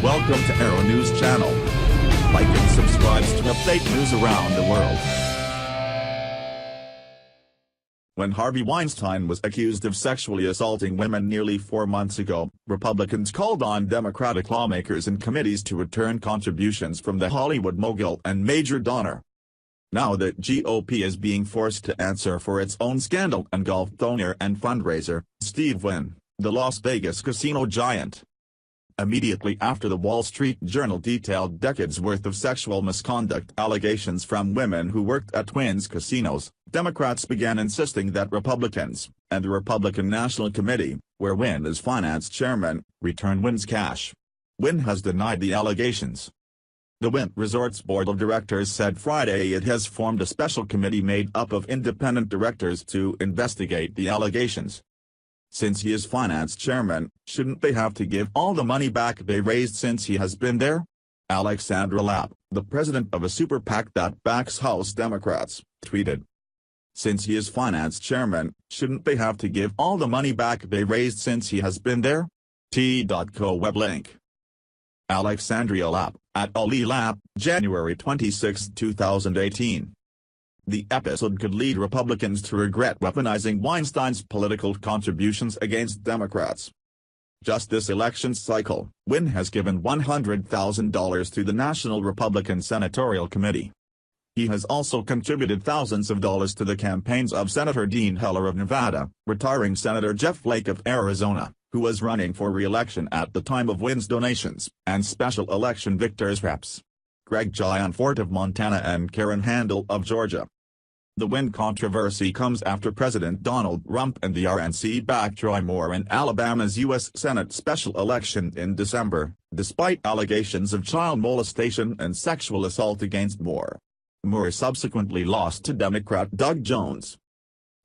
Welcome to Arrow News Channel. Like and subscribe to update news around the world. When Harvey Weinstein was accused of sexually assaulting women nearly 4 months ago, Republicans called on Democratic lawmakers and committees to return contributions from the Hollywood mogul and major donor. Now the GOP is being forced to answer for its own scandal-engulfed donor and fundraiser, Steve Wynn, the Las Vegas casino giant. Immediately after the Wall Street Journal detailed decades worth of sexual misconduct allegations from women who worked at Wynn's casinos, Democrats began insisting that Republicans, and the Republican National Committee, where Wynn is finance chairman, return Wynn's cash. Wynn has denied the allegations. The Wynn Resorts Board of Directors said Friday it has formed a special committee made up of independent directors to investigate the allegations. Since he is finance chairman, shouldn't they have to give all the money back they raised since he has been there? Alexandra Lapp, the president of a super PAC that backs House Democrats, tweeted. Since he is finance chairman, shouldn't they have to give all the money back they raised since he has been there? T.co web link. Alexandria Lapp, at Ali Lapp, January 26, 2018. The episode could lead Republicans to regret weaponizing Weinstein's political contributions against Democrats. Just this election cycle, Wynn has given $100,000 to the National Republican Senatorial Committee. He has also contributed thousands of dollars to the campaigns of Senator Dean Heller of Nevada, retiring Senator Jeff Flake of Arizona, who was running for re-election at the time of Wynn's donations, and special election victors Reps. Greg Gianforte of Montana and Karen Handel of Georgia. The Wynn controversy comes after President Donald Trump and the RNC backed Roy Moore in Alabama's U.S. Senate special election in December, despite allegations of child molestation and sexual assault against Moore. Moore subsequently lost to Democrat Doug Jones.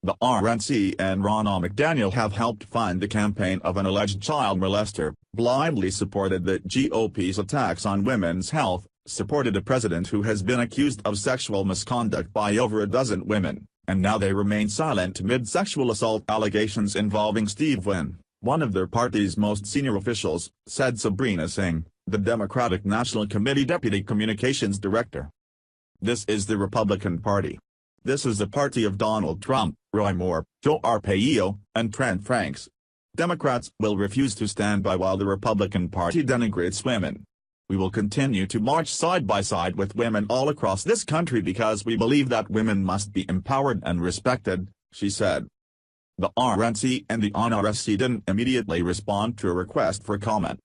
The RNC and Ronna McDaniel have helped fund the campaign of an alleged child molester, blindly supported the GOP's attacks on women's health, supported a president who has been accused of sexual misconduct by over a dozen women, and now they remain silent amid sexual assault allegations involving Steve Wynn, one of their party's most senior officials, said Sabrina Singh, the Democratic National Committee Deputy Communications Director. This is the Republican Party. This is the party of Donald Trump, Roy Moore, Joe Arpaio, and Trent Franks. Democrats will refuse to stand by while the Republican Party denigrates women. We will continue to march side by side with women all across this country because we believe that women must be empowered and respected, she said. The RNC and the NRSC didn't immediately respond to a request for comment.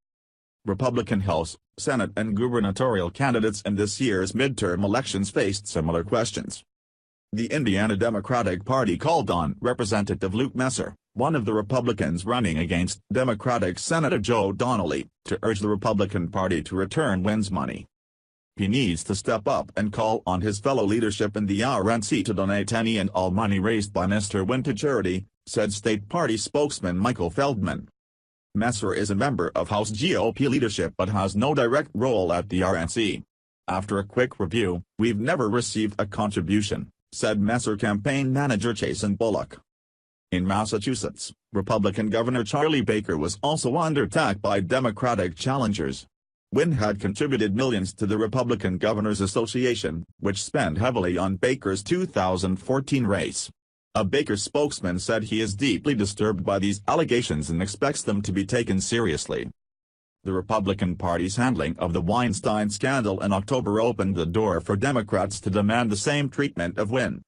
Republican House, Senate and gubernatorial candidates in this year's midterm elections faced similar questions. The Indiana Democratic Party called on Representative Luke Messer, one of the Republicans running against Democratic Senator Joe Donnelly, to urge the Republican Party to return Wynn's money. He needs to step up and call on his fellow leadership in the RNC to donate any and all money raised by Mr. Wynn to charity, said state party spokesman Michael Feldman. Messer is a member of House GOP leadership but has no direct role at the RNC. After a quick review, we've never received a contribution, said Messer campaign manager Jason Bullock. In Massachusetts, Republican Governor Charlie Baker was also under attack by Democratic challengers. Wynn had contributed millions to the Republican Governors Association, which spent heavily on Baker's 2014 race. A Baker spokesman said he is deeply disturbed by these allegations and expects them to be taken seriously. The Republican Party's handling of the Weinstein scandal in October opened the door for Democrats to demand the same treatment of Wynn.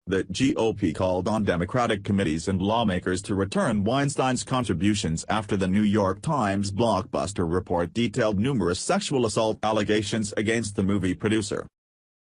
The GOP called on Democratic committees and lawmakers to return Weinstein's contributions after the New York Times blockbuster report detailed numerous sexual assault allegations against the movie producer.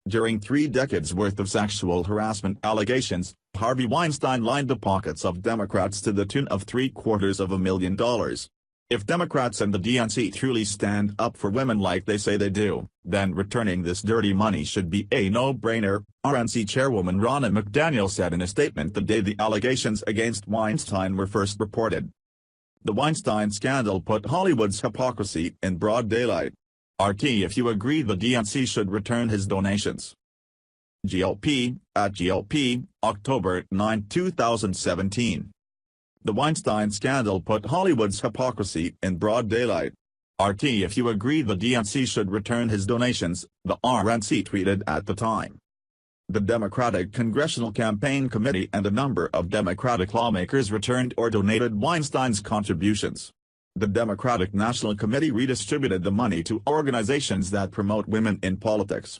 During 3 decades worth of sexual harassment allegations, Harvey Weinstein lined the pockets of Democrats to the tune of $750,000. If Democrats and the DNC truly stand up for women like they say they do, then returning this dirty money should be a no-brainer, RNC chairwoman Ronna McDaniel said in a statement the day the allegations against Weinstein were first reported. The Weinstein scandal put Hollywood's hypocrisy in broad daylight. RT if you agree the DNC should return his donations. GOP, at GOP, October 9, 2017. The Weinstein scandal put Hollywood's hypocrisy in broad daylight. RT if you agree the DNC should return his donations, the RNC tweeted at the time. The Democratic Congressional Campaign Committee and a number of Democratic lawmakers returned or donated Weinstein's contributions. The Democratic National Committee redistributed the money to organizations that promote women in politics.